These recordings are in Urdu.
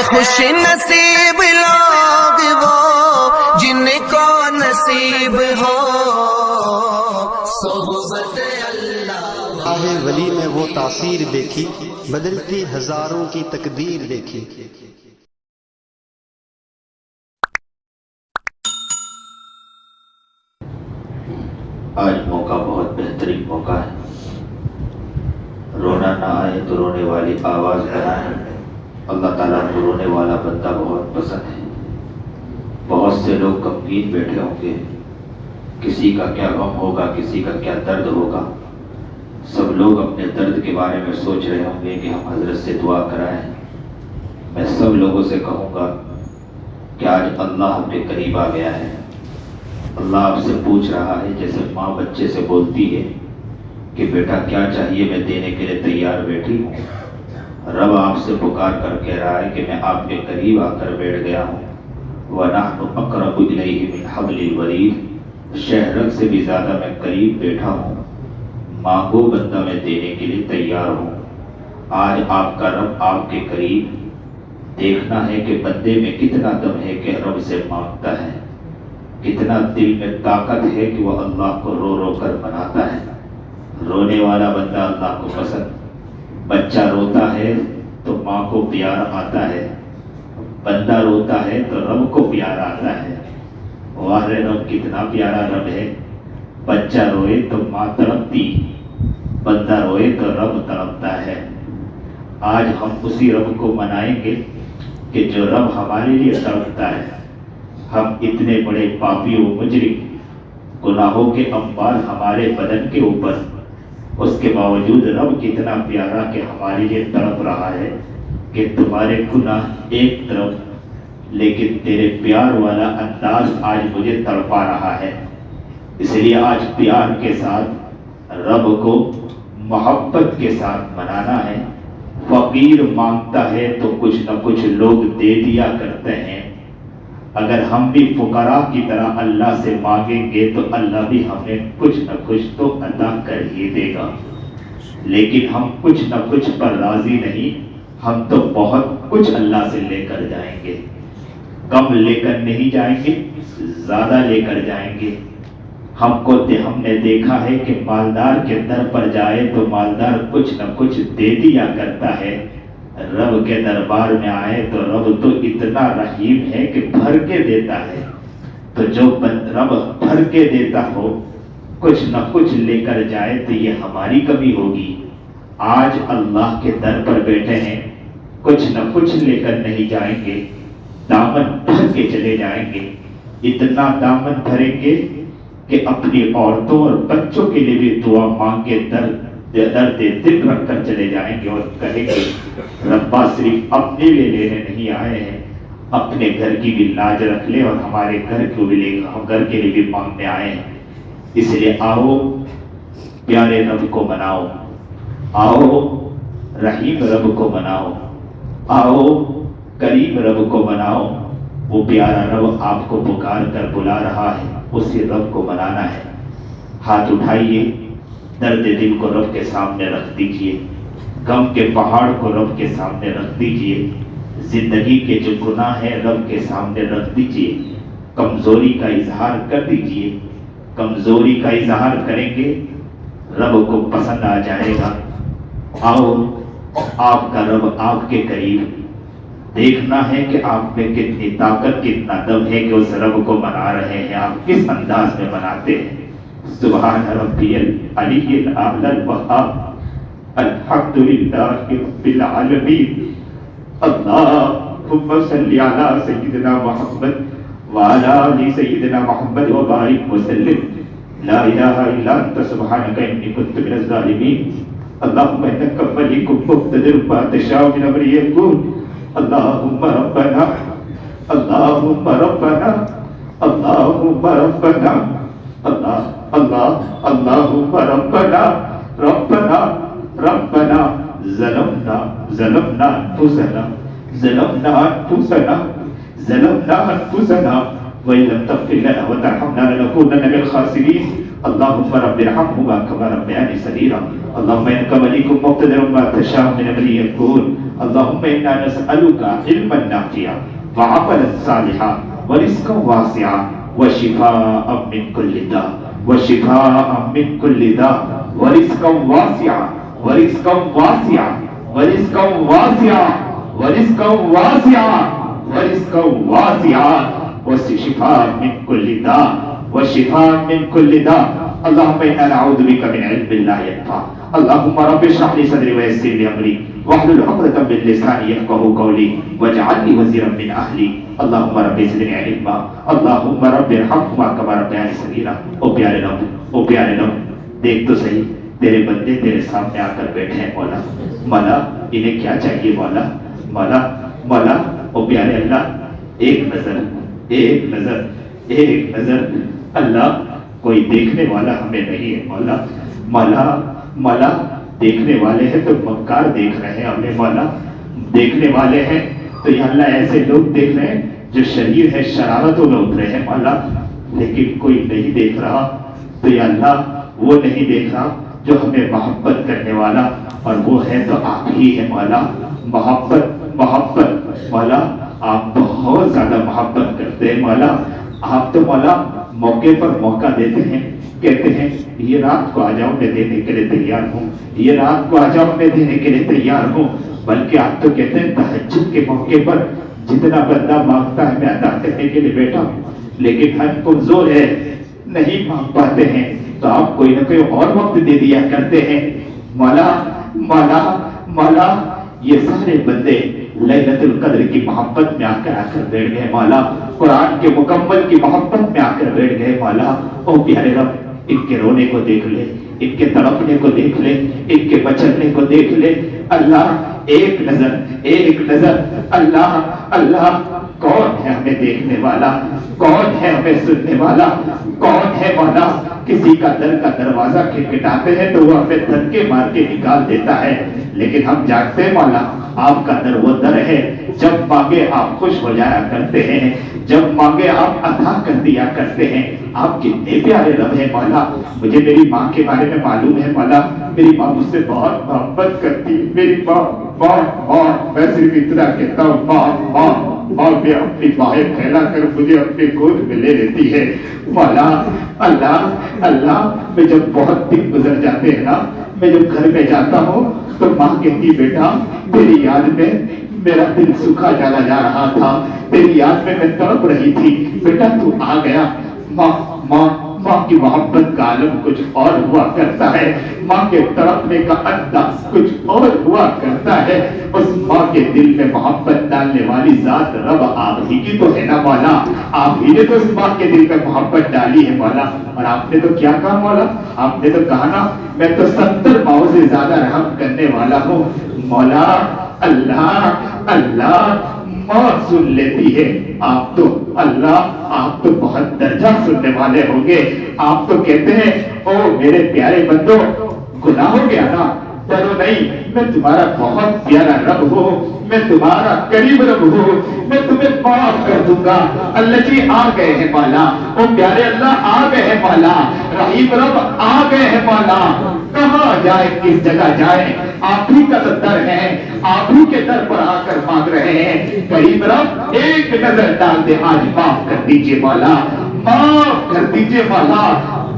خوش نصیب لوگ وہ جن کو نصیب ہو صحبت اللہ۔ آہ ولی میں وہ تاثیر دیکھی، بدلتی ہزاروں کی تقدیر دیکھی۔ آج موقع بہت بہترین موقع ہے، رونا نہ آئے تو رونے والی آواز بنائیں۔ اللہ تعالیٰ کو رونے والا بندہ بہت پسند ہے۔ بہت سے لوگ غمگین بیٹھے ہوں گے، کسی کا کیا غم ہوگا، کسی کا کیا درد ہوگا، سب لوگ اپنے درد کے بارے میں سوچ رہے ہوں گے کہ ہم حضرت سے دعا کرائیں۔ میں سب لوگوں سے کہوں گا کہ آج اللہ آپ کے قریب آ گیا ہے۔ اللہ آپ سے پوچھ رہا ہے، جیسے ماں بچے سے بولتی ہے کہ بیٹا کیا چاہیے، میں دینے کے لیے تیار بیٹھی ہوں۔ رب آپ سے پکار کر کہہ رہا ہے کہ میں آپ کے قریب آ کر بیٹھ گیا ہوں۔ وَنَحْنُ أَقْرَبُ إِلَيْهِ مِنْ حَبْلِ الْوَرِيدِ، شہرک سے بھی زیادہ میں قریب بیٹھا ہوں۔ مانگو بندہ میں دینے کے لیے تیار ہوں۔ آج آپ کا رب آپ کے قریب، دیکھنا ہے کہ بندے میں کتنا دم ہے کہ رب سے مانگتا ہے، کتنا دل میں طاقت ہے کہ وہ اللہ کو رو رو کر مناتا ہے۔ رونے والا بندہ اللہ کو پسند۔ بچہ روتا ہے تو ماں کو پیار آتا ہے، بندہ روتا ہے تو رب کو پیار آتا ہے۔ واہ رب کتنا پیارا رب ہے، بچہ روئے تو ماں تڑپتی، بندہ روئے تو رب تڑپتا ہے۔ آج ہم اسی رب کو منائیں گے کہ جو رب ہمارے لیے تڑپتا ہے۔ ہم اتنے بڑے پاپی و مجرم، گناہوں کے انبار ہمارے بدن کے اوپر، اس کے باوجود رب کتنا پیارا کہ ہمارے لیے تڑپ رہا ہے کہ تمہارے گناہ ایک طرف، لیکن تیرے پیار والا انداز آج مجھے تڑپا رہا ہے۔ اس لیے آج پیار کے ساتھ رب کو محبت کے ساتھ منانا ہے۔ فقیر مانگتا ہے تو کچھ نہ کچھ لوگ دے دیا کرتے ہیں۔ اگر ہم بھی فقراء کی طرح اللہ سے مانگیں گے تو اللہ بھی ہمیں کچھ نہ کچھ تو عطا کر ہی دے گا، لیکن ہم کچھ نہ کچھ پر راضی نہیں۔ ہم تو بہت کچھ اللہ سے لے کر جائیں گے، کم لے کر نہیں جائیں گے، زیادہ لے کر جائیں گے۔ ہم نے دیکھا ہے کہ مالدار کے در پر جائے تو مالدار کچھ نہ کچھ دے دیا کرتا ہے، رب کے دربار میں آئے تو رب تو اتنا رحیم ہے کہ بھر کے دیتا ہے۔ تو جو رب بھر کے دیتا ہو، کچھ نہ کچھ لے کر جائے تو یہ ہماری کمی ہوگی۔ آج اللہ کے در پر بیٹھے ہیں، کچھ نہ کچھ لے کر نہیں جائیں گے، دامن بھر کے چلے جائیں گے۔ اتنا دامن بھریں گے کہ اپنی عورتوں اور بچوں کے لیے بھی دعا مانگ کے درد دل رکھ کر چلے جائیں گے اور کہیں گے ربا صرف اپنے لیے لینے نہیں آئے ہیں، اپنے گھر کی بھی لاج رکھ لے اور ہمارے گھر کے لیے بھی مانگنے آئے ہیں۔ اس لیے آؤ پیارے رب کو مناؤ، آؤ رحیم رب کو مناؤ، آؤ کریم رب کو مناؤ۔ وہ پیارا رب آپ کو پکار کر بلا رہا ہے، اسی رب کو منانا ہے۔ ہاتھ اٹھائیے، درد دل کو رب کے سامنے رکھ دیجئے، غم کے پہاڑ کو رب کے سامنے رکھ دیجئے، زندگی کے جو گناہ ہے رب کے سامنے رکھ دیجئے، کمزوری کا اظہار کر دیجئے۔ کمزوری کا اظہار کریں گے رب کو پسند آ جائے گا۔ آؤ آپ کا رب آپ کے قریب، دیکھنا ہے کہ آپ میں کتنی طاقت، کتنا دم ہے کہ اس رب کو منا رہے ہیں، آپ کس انداز میں مناتے ہیں۔ سبحان ربی العلی الاعلی الوہاب، الحمد للہ رب العالمین، اللہم صلی علی سیدنا محمد وعلی آل سیدنا محمد وبارک وسلم، لا الہ الا انت سبحانک انی کنت من الظالمین، اللہم انک ملک مقتدر ما تشاء من امری یکون، اللہم ربنا اللہم ربنا اللہم ربنا اللہم ربنا ربنا ربنا ظلمنا انفسنا وإن لم تغفر لنا وترحمنا لنكونن من الخاسرين اللهم رب ارحمهما كما ربياني صغيرا اللهم انك ولي مقتدر ما تشاء من امري يكون اللهم انا نسالك علما نافعا وعملا صالحا ورزقا واسعا وشفاء من كل داء وشفاء من كل داء ورزقا واسعا ورزقا واسعا ورزقا واسعا ورزقا واسعا ورزقا واسعا وشفاء من كل داء وشفاء من كل داء اللهم انا نعوذ بك من علم لا ينفع اللهم رب اشرح لي صدري ويسر لي امري واحلل عقدة من لساني يفقهوا قولي واجعل لي وزيرا من اهلي اللهم رب زدني علما اللهم رب ارحمهما كما ربياني صغيرا او پیارے رب دیکھ تو صحیح تیرے بندے تیرے سامنے آ کر بیٹھے ہیں مولا مولا انہیں کیا چاہیے مولا مولا مولا او پیارے اللہ ایک نظر اللہ کوئی دیکھنے والا ہمیں نہیں ہے مولا مولا مولا دیکھنے والے ہیں تو مکار دیکھ رہے ہیں ہمیں مولا دیکھنے والے ہیں تو یا اللہ ایسے لوگ دیکھ رہے ہیں جو شریر ہے شرارتوں میں اترے ہیں مولا لیکن کوئی نہیں دیکھ رہا تو یا اللہ وہ نہیں دیکھ رہا جو ہمیں محبت کرنے والا اور وہ ہے تو آپ ہی ہے مولا محبت مولا آپ بہت زیادہ محبت کرتے ہیں مولا آپ تو مولا موقع پر موقع دیتے ہیں کہتے ہیں یہ رات کو آ جاؤ میں دینے کے لیے تیار ہوں یہ رات کو آ جاؤ میں دینے کے لیے تیار ہوں بلکہ آپ تو کہتے ہیں تہجد کے موقع پر جتنا بندہ مانگتا ہے میں ادا کرنے کے لیے بیٹھا ہوں لیکن ہم کمزور ہے نہیں مانگ پاتے ہیں تو آپ کوئی نہ کوئی اور وقت دے دیا کرتے ہیں مولا مولا مولا یہ سارے بندے لیلۃ القدر کی محبت میں آ کر بیٹھ گئے مولا قرآن کے مکمل کی محبت میں آ کر بیٹھ گئے مولا او پیارے رب ان کے رونے کو دیکھ لے ان کے تڑپنے کو دیکھ لے ان کے بچنے کو دیکھ لے اللہ ایک نظر اللہ اللہ کون ہے ہمیں دیکھنے والا کون ہے ہمیں سننے والا کون ہے مولا کسی کا در کا دروازہ کھٹکھٹاتے ہیں تو وہ ہمیں دھکے مار کے نکال دیتا ہے لیکن ہم جانتے ہیں مولا آپ کا در وہ در ہے جب مانگے آپ خوش ہو جایا کرتے ہیں جب مانگے آپ عطا کر دیا کرتے ہیں آپ کتنے پیارے رب ہیں مولا مجھے میری ماں کے بارے میں معلوم ہے مولا میری ماں مجھ سے بہت محبت کرتی میری ماں میں صرف اتنا کہتا ہوں ماں بھی اپنی باہیں پھیلا کر مجھے اپنے گود میں لے لیتی ہے مولا اللہ میں جب بہت دن گزر جاتے ہیں نا میں جب گھر میں جاتا ہوں تو ماں کہتی بیٹا تیری یاد میں میرا دل سوکھا جانا جا رہا تھا تیری یاد میں تڑپ رہی تھی بیٹا تو آ گیا ماں کی محبت کا عالم کچھ اور ہوا کرتا ہے ماں کے تڑپنے کا انداز کچھ اور ہوا کرتا ہے اس ماں کے دل میں محبت ڈالنے والی ذات رب آپ ہی کی تو ہے نا مولا آپ ہی نے تو اس ماں کے دل میں محبت ڈالی ہے مولا اور آپ نے تو کیا کہا مولا آپ نے تو کہا نا میں تو 70 ماؤں سے زیادہ رحم کرنے والا ہوں مولا اللہ ماں سن لیتی ہے آپ تو اللہ آپ تو بہت درجہ سننے والے ہوں گے آپ تو کہتے ہیں او میرے پیارے بندو گناہ ہو گیا نا ڈرو نہیں میں تمہارا بہت پیارا رب ہوں میں تمہارا قریب رب ہوں میں تمہیں معاف کر دوں گا اللہ جی آ گئے ہیں مولا او پیارے اللہ آ گئے ہیں مولا رحیم رب آ گئے ہیں مولا کہاں جائے کس جگہ جائے آپ ہی کا در ہے آپ ہی کے در پر آ کر مانگ رہے ہیں قریب رب ایک نظر ڈال دے آج معاف کر دیجئے مولا معاف کر دیجئے مولا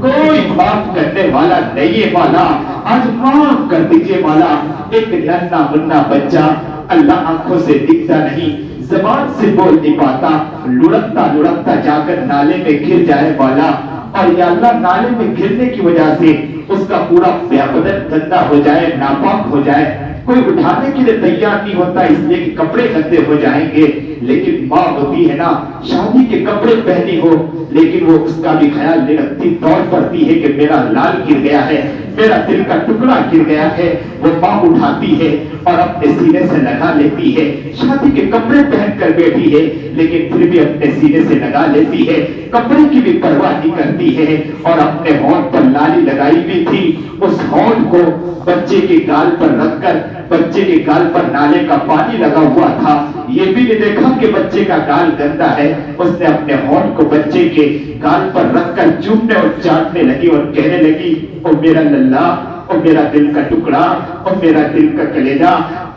کوئی معاف کرنے والا نہیں ہے مولا آج معاف کر دیجئے مولا ایک ننھا منا بچہ اللہ آنکھوں سے دکھتا نہیں زبان سے بول نہیں پاتا لڑکتا جا کر نالے میں گر جائے مولا اور یا اللہ نالے میں گرنے کی وجہ سے اس کا پورا بدن گندا ہو جائے ناپاک ہو جائے کوئی اٹھانے کے لیے تیار نہیں ہوتا اس لیے کہ کپڑے گندے ہو جائیں گے لیکن ماں ہوتی ہے نا شادی کے کپڑے پہنی ہو لیکن وہ اس کا بھی خیال نہیں رکھتی دوڑ پڑتی ہے کہ میرا لال گر گیا ہے میرا دل کا ٹکڑا گر گیا ہے وہ ماں اٹھاتی ہے اور اپنے سینے سے لگا لیتی ہے شادی کے کپڑے پہن کر بیٹھی ہے لیکن پھر بھی اپنے سینے سے لگا لیتی ہے کپڑے کی بھی پرواہ نہیں کرتی ہے اور اپنے ہونٹ پر لالی لگائی بھی تھی اس ہونٹ کو بچے کے گال پر رکھ کر بچے کے گال پر نالے کا پانی لگا ہوا تھا یہ بھی بیٹی نے دیکھا کہ بچے کا گال گندا ہے، اس نے اپنے ہونٹ کو بچے کے گال پر رکھ کر چومنے اور چاٹنے لگی اور کہنے لگی، او میرا للہ، او میرا دل کا ٹکڑا، او میرا دل کا کلیجہ،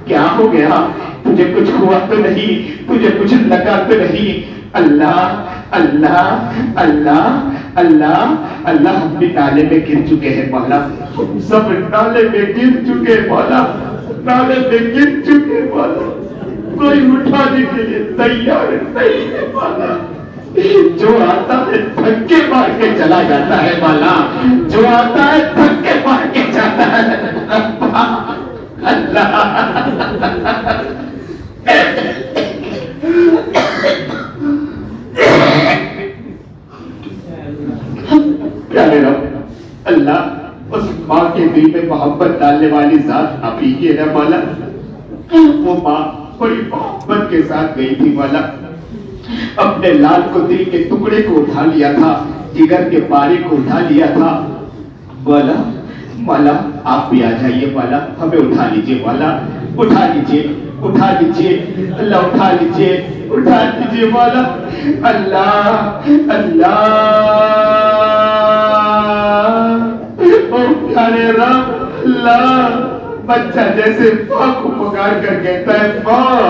کیا ہو گیا؟ تجھے کچھ ہوا تو نہیں؟ تجھے کچھ لگا تو نہیں؟ اللہ اللہ اللہ اللہ اللہ، ہم بھی نالے میں گر چکے ہیں مولا، ہم سب نالے میں گر چکے ہیں مولا، نالے میں گر چکے ہیں مولا، کوئی اٹھانے کے لیے تیار نہیں ہے مولا، جو آتا ہے دھکے مار کے چلا جاتا ہے مولا، جو آتا ہے دھکے مار کے جاتا ہے اللہ۔ پیارے رب اللہ، اس ماں کے دل میں محبت ڈالنے والی ذات آپ ہی کی ہے مولا۔ وہ ماں بڑی محبت کے ساتھ گئی تھی مولا، اپنے لال کو دل کے ٹکڑے کو اٹھا لیا تھا، جگر کے پارے کو اٹھا لیا تھا مولا۔ مولا آپ بھی آ جائیے مولا، ہمیں اٹھا لیجئے مولا، اٹھا لیجئے، اٹھا لیجئے اللہ، اٹھا لیجئے، اٹھا لیجئے مولا۔ اللہ اللہ، او پیارے رب اللہ، بچہ جیسے ماں کو پکار کر کہتا ہے ماں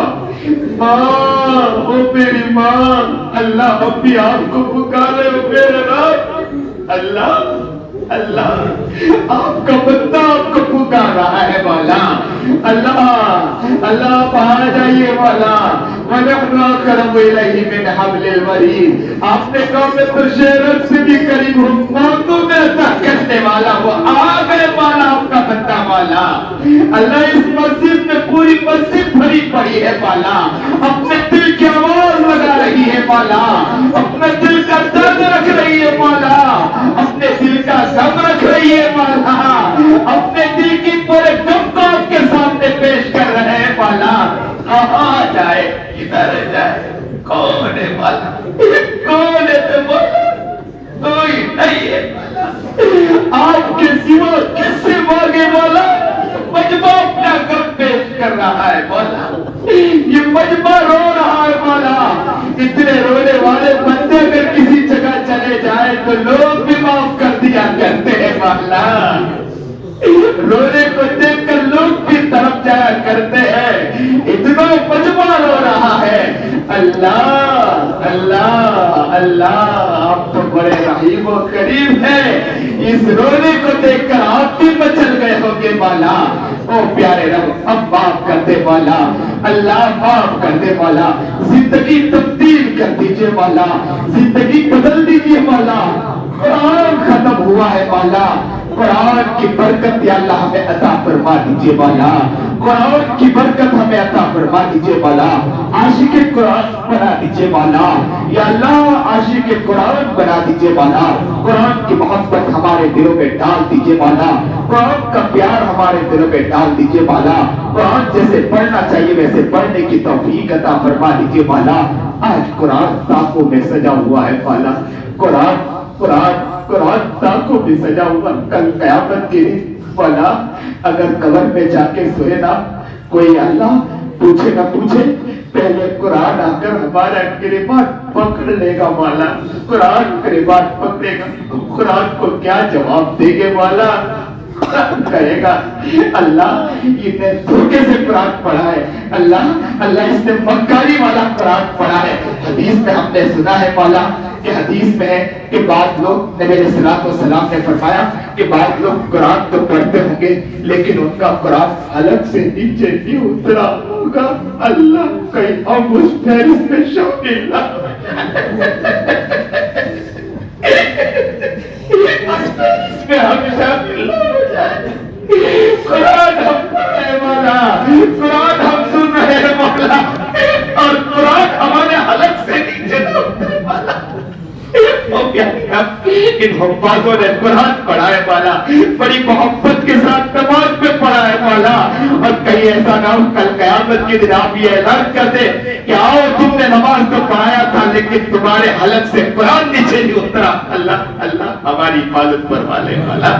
ماں، او میری ماں، اللہ ہم بھی آپ کو پکارے ہو میرے رب اللہ اللہ، آپ کا بندہ آپ کو پکار رہا ہے مولا۔ اللہ اللہ آپ آ جائیے مولا۔ وَنَحْنُ أَقْرَبُ إِلَيْهِ مِنْ حَبْلِ الْوَرِيدِ، آپ نے کہا میں تو شیرت سے بھی قریب ہوں، موتوں میں عطا کرنے والا وہ آ گئے مولا، آپ کا بندہ مولا۔ اللہ اس مسجد میں پوری مسجد بھری پڑی ہے مولا، اپنے دل کی آواز لگا رہی ہے مولا، اپنے دل کا درد رکھ رہی ہے مولا، اپنے دل کا غم رکھ رہی ہے مولا، اپنے دل کی پورے غم کو آپ کے سامنے پیش کر رہے ہیں مولا۔ کہاں جائے، کدھر جائے، کون ہے مولا، کون ہے مولا؟ کوئی نہیں ہے مولا، آپ کے سوا کس سے مانگے مولا؟ مجمع اپنا غم پیش کر رہا ہے مولا، یہ مجمع رو رہا ہے مولا۔ اتنے رونے والے بندے اگر کسی جگہ چلے جائے تو لوگ بھی معاف کر دیا کرتے ہیں مولا، رونے کو دیکھ کر لوگ بھی طرف جایا کرتے ہیں، اتنا مجمع رو رہا ہے۔ اللہ اللہ اللہ، آپ تو بڑے رحیم و کریم ہیں، اس رونے کو دیکھ کر آپ بھی مچل گئے ہوں گے مولا۔ او پیارے رب اب معاف کر دے مولا، اللہ معاف کر دے مولا، زندگی تبدیل کر دیجئے مولا، زندگی بدل دیجئے مولا۔ قرآن ختم ہوا ہے مولا، قرآن کی برکت یا اللہ ہمیں عطا فرما دیجئے مولا، قرآن کی برکت ہمیں عطا فرما دیجئے مولا، عاشق قرآن بنا دیجئے مولا، یا اللہ عاشق قرآن بنا دیجئے مولا، قرآن کی محبت ہمارے دلوں میں ڈال دیجئے مولا، قرآن کا پیار ہمارے دلوں میں ڈال دیجئے مولا، قرآن جیسے پڑھنا چاہیے ویسے پڑھنے کی توفیق عطا فرما دیجئے مولا۔ آج قرآن تاکوں میں سجا ہوا ہے مولا، قرآن قرآن قرآن تاکوں میں سجا ہوا، کل قیامت کے دن مولا اگر قبر میں جا کے سوئے نا، کوئی اللہ پوچھے نہ پوچھے، پہلے قرآن آ کر ہمارا گریبان پکڑ لے گا مولا، قرآن گریبان پکڑے گا، قرآن کو کیا جواب دے گے مولا؟ کہے گا اللہ یہ نے دھوکے سے قرآن پڑھا ہے، اللہ اللہ اس نے مکاری والا قرآن پڑھا ہے۔ حدیث میں ہم نے سنا ہے مولا کہ حدیث میں ہے کہ بعض لوگ، نبی علیہ الصلوۃ والسلام نے فرمایا کہ بعض لوگ قرآن تو پڑھتے ہوں گے لیکن ان کا قرآن حلق سے نیچے نہیں اترا ہوگا، اللہ کہیں ہم اس فہرست میں شامل نہ اس میں ہم شامل ہو جائیں۔ قرآن ہم پڑھ رہے مولا، قرآن ہم سن رہے مولا، اور قرآن ہمارے حلق سے نیچے نہ اترے مولا۔ ان حفاظوں نے قرآن پڑھا ہے مولا، بڑی محبت کے ساتھ نماز میں پڑھا ہے مولا، اور کہیں ایسا نہ ہو کل قیامت کے دن آپ یہ اعلان کر دیں کہ آؤ تم نے نماز تو پڑھایا تھا لیکن تمہارے حلق سے قرآن نیچے نہیں اترا. اللہ اللہ ہماری حفاظت فرما لے والا.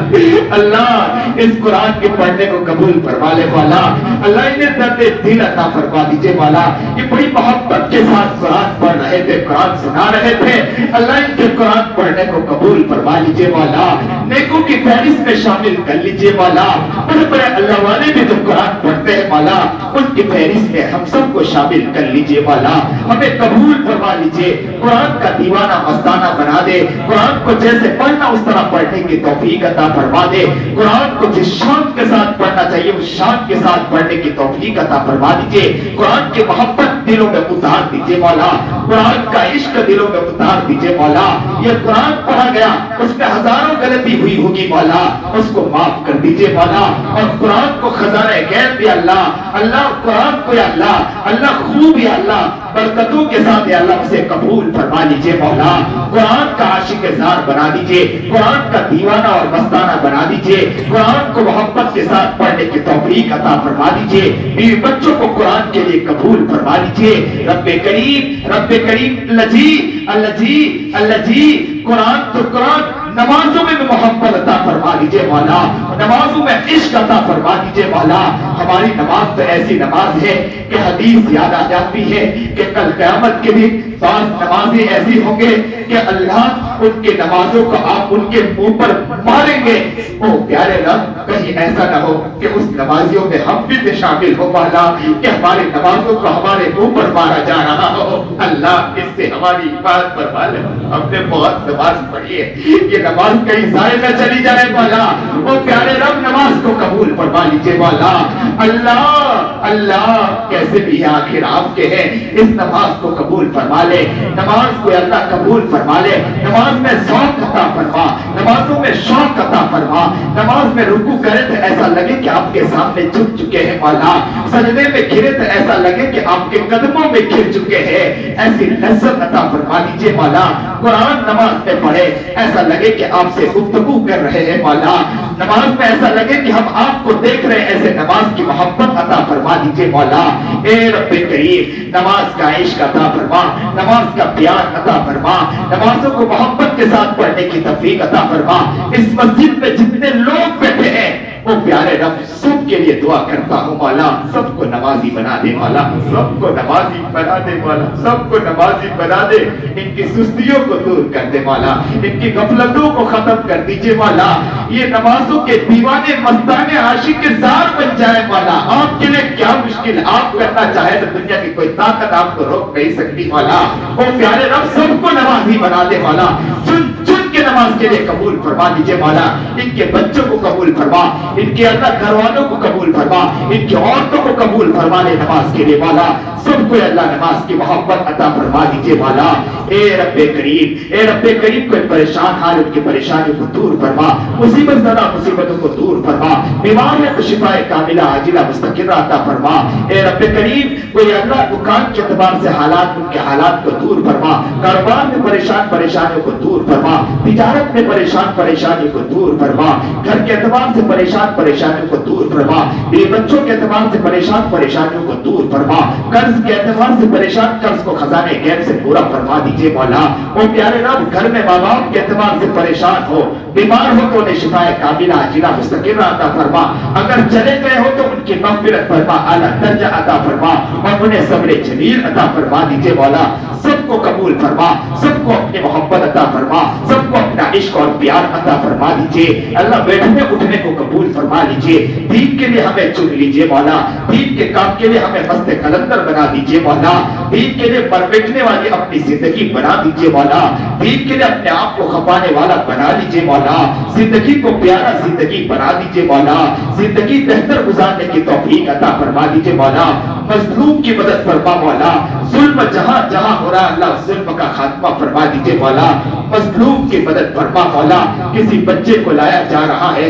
اللہ اس قرآن کے پڑھنے کو قبول فرما لے والا. اللہ انہیں درد دل عطا فرما دیجیے والا. یہ بڑی محبت کے ساتھ قرآن پڑھ رہے تھے, قرآن سنا رہے تھے. اللہ ان کے قرآن پڑھنے کو قبول فرما لیجیے والا. نیکوں کی فہرست میں شامل کر لیجیے والا. بڑے بڑے اللہ والے بھی جو قرآن پڑھتے ہیں والا, ان کی فہرست میں ہم سب کو شامل کر لیجیے والا. ہمیں قبول فرما لیجیے. قرآن کا دیوانہ مستانہ بنا دے. قرآن کو جیسے پڑھنا اس طرح پڑھنے کی توفیق عطا فرما دے. قرآن کو جس شان کے ساتھ پڑھنا چاہیے اس شان کے ساتھ پڑھنے کی توفیق عطا فرما دیجیے. قرآن کی محبت دلوں میں اتار دیجیے مولا. قرآن کا عشق دلوں میں اتار دیجیے مولا. یہ قرآن پڑھا گیا, اس میں ہزاروں غلطی ہوئی ہوگی مولا, اس کو معاف کر دیجیے مولا. اور قرآن کو خزانہ غیب بھی اللہ, اللہ قرآن کو یا اللہ, اللہ خوب یا اللہ برکتوں کے ساتھ یا اللہ اسے قبول فرما لیجیے مولا. قرآن کا عاشق زار بنا دیجیے. قرآن کا دیوانہ اور مستانہ بنا دیجیے. قرآن کو محبت کے ساتھ پڑھنے کی توفیق عطا فرما دیجیے. بیوی بچوں کو قرآن کے لیے قبول فرما لیجیے. رب کریم, رب کریم, اللہ جی, اللہ جی, اللہ جی, قرآن تو قرآن, نمازوں میں بھی محبت عطا فرما دیجیے مولا. نمازوں میں عشق عطا فرما دیجیے مولا. ہماری نماز تو ایسی نماز ہے کہ حدیث یاد آ جاتی ہے کہ کل قیامت کے دن بعض نمازیں ایسی ہوں گے کہ اللہ ان کے نمازوں کو آپ ان کے منہ پر ماریں گے. او پیارے رب, کہیں ایسا نہ ہو کہ اس نمازیوں میں ہم بھی شامل ہو مولا, کہ ہماری نمازوں کو ہمارے منہ پر مارا جا رہا ہو. اللہ اس سے ہماری حفاظت فرما لے. ہم نے بہت نماز پڑھی ہے, یہ نماز کہیں ضائع نہ چلی جائے مولا. او پیارے رب, نماز کو قبول فرما لیجیے مولا. اللہ اللہ کیسے بھی آخر آپ کے ہیں, اس نماز کو قبول فرما لے. نماز کو اللہ قبول فرما لے. نماز میں ذوق عطا فرما, نمازوں میں شوق عطا فرما. نماز میں رکوع کرے تو ایسا لگے کہ آپ کے سامنے جھک چکے ہیں مولا. سجدے میں گرے تو ایسا لگے کہ آپ کے قدموں میں گر چکے ہیں. ایسی لذت عطا فرما لیجیے مولا. قرآن نماز میں پڑھے ایسا لگے کہ آپ سے گفتگو کر رہے ہیں مولا. نماز میں ایسا لگے کہ ہم آپ کو دیکھ رہے ہیں. ایسے نماز کی محبت عطا فرما دیجیے مولا. اے رب کریم, نماز کا عشق عطا فرما, نماز کا پیار عطا فرما. نمازوں کو محبت کے ساتھ پڑھنے کی توفیق عطا فرما. اس مسجد میں جتنے لوگ بیٹھے ہیں وہ پیارے رب سب کے لیے دعا کرتا ہوں مولا. سب کو نمازی بنا دے مولا, سب کو نمازی بنا دے مولا, سب کو نمازی بنا دے. ان کی سستیوں کو دور کر دے مولا, ان کی غفلتوں کو ختم کر دیجیے مولا. یہ نمازوں کے دیوانے مستانے عاشق زار بن جائے مولا. آپ کے لیے کیا مشکل, آپ کرنا چاہے تو دنیا کی کوئی طاقت آپ کو روک نہیں سکتی مولا. وہ پیارے رب سب کو نمازی بنا دے مولا. چن چن کے نماز کے لیے قبول فرما دیجیے مولا. ان کے بچوں کو قبول فرما, ان کے اللہ گھر والوں کو قبول فرما, ان کی عورتوں کو قبول فرما لے نماز کے لیے مولا. سب کو اللہ نماز کی محبت عطا فرما دیجیے مولا. اے رب کریم, اے رب کریم, کوئی پریشان حال ان کی پریشانیوں کو دور فرما, مصیبت زدہ مصیبتوں کو دور فرما, بیماریوں کو شفا کاملہ عاجلہ مستقرہ عطا فرما. اے رب کریم, کوئی اللہ دکان کے اعتبار سے حالات, ان کے حالات کو دور فرما, کاروبار میں پریشان پریشانیوں کو دور فرما, تجارت میں پریشان پریشانیوں کو دور فرما, گھر کے اعتبار سے پریشان پریشانیوں کو دور فرما, بیوی بچوں کے اعتبار سے پریشان پریشانیوں کو دور فرما, قرض کے اعتبار سے پریشان قرض کو خزانے غیب سے پورا فرما دیجیے مولا. او پیارے رب, گھر میں ماں باپ کے اعتبار سے پریشان ہو, بیمار ہو تو انہیں شفا کاملہ عاجلہ مستقرہ عطا فرما. اگر چلے گئے ہو تو ان کی مغفرت فرما, اعلیٰ درجہ عطا فرما, اور انہیں صبر جمیل عطا فرما دیجیے مولا. سب کو قبول فرما, سب کو اپنی محبت عطا فرما, سب کو اپنا عشق اور پیار عطا فرما دیجیے. اللہ بیٹھنے اٹھنے کو قبول فرما لیجیے. دین کے لیے ہمیں چن لیجیے مولا. دین کے کام کے لیے ہمیں مست قلندر بنا دیجیے مولا. دین کے لیے مر بیٹھنے والی اپنی زندگی بنا دیجیے مولا. دین کے لیے اپنے آپ کو کھپانے والا بنا لیجیے مولا. زندگی کو پیارا زندگی بنا دیجیے مولا. زندگی بہتر گزارنے کی توفیق عطا فرما دیجیے مولا. مظلوم کی مدد فرما مولا. ظلم جہاں جہاں ہو رہا اللہ ظلم کا خاتمہ فرما دیجیے مولا. مظلوم کی مدد فرما مولا. کسی بچے کو لایا جا رہا ہے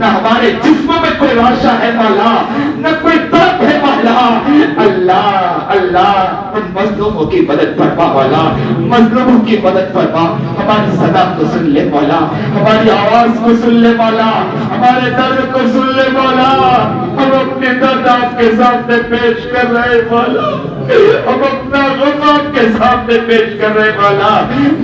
نہ ہمارے جسموں میں کوئی لاشا ہے مولا، نہ کوئی درد ہے مولا۔ اللہ اللہ ان مظلوموں کی مدد فرما مولا، مظلوموں کی مدد فرما، ہماری صدا کو سن لے مولا، ہماری آواز کو سن لے مولا، ہمارے درد کو سن لے مولا۔ ہم اپنے درد آپ کے سامنے پیش کر رہے مولا، ہم اپنا غم آپ کے سامنے پیش کر رہے مولا۔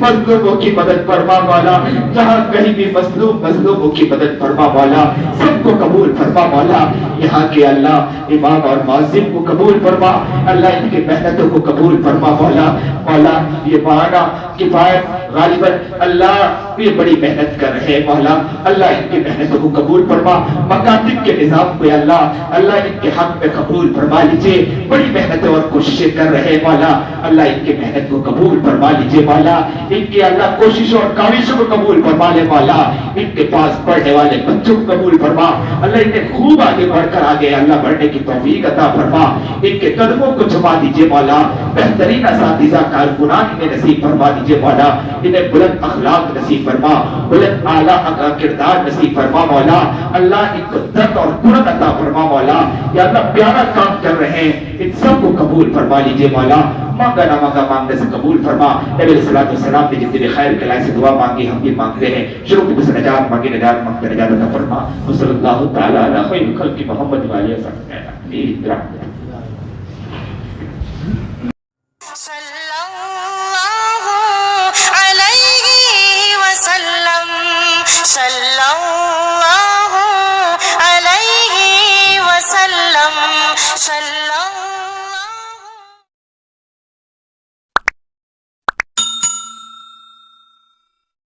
مظلوموں کی مدد فرما مولا، جہاں کہیں بھی مظلوموں کی مدد فرما مولا، سب کو قبول فرما مولا۔ یہاں کے اللہ امام اور مؤذن کو قبول فرما، اللہ ان کی محنتوں کو قبول فرما مولا۔ مولا یہ مانا کفایت غالباً اللہ یہ بڑی محنت کر رہے مولا، اللہ ان کی محنتوں کو قبول فرما۔ مکاتب کے نظام کو اللہ ان کے حق میں قبول فرما لیجئے، بڑی محنتیں اور کوششیں کر رہے مولا، اللہ ان کی محنت کو قبول فرما لیجئے مولا، ان کی اللہ کوششوں اور کاوشوں کو قبول فرما لے مولا، ان کے پاس پڑھنے والے بچوں کو قبول فرما، اللہ انہیں خوب آگے بڑھ کر آگے اللہ بڑھنے کی توفیق عطا فرما، ان کے قدموں کو جما دیجئے مولا، بہترین اساتذہ کارکنان انہیں نصیب فرما دیجئے مولا، انہیں بلند اخلاق نصیب فرما، بلند اعلیٰ کردار نصیب فرما مولا، اللہ ان کو درد اور قرت عطا فرما مولا، یا اللہ پیارا کام کر رہے ہیں ان سب کو قبول فرما لیجئے مولا، مانگا نہ مانگا مانگنے سے قبول فرما۔ نبی علیہ الصلوۃ والسلام نے جتنی بھی خیر کے لائے سے دعا مانگی ہم بھی مانگتے ہیں، شروع کی سے نجات مانگی، نجات مانگتے نجات عطا فرما۔ صلی اللہ تعالی علی خیر خلق محمد و علیہ وسلم۔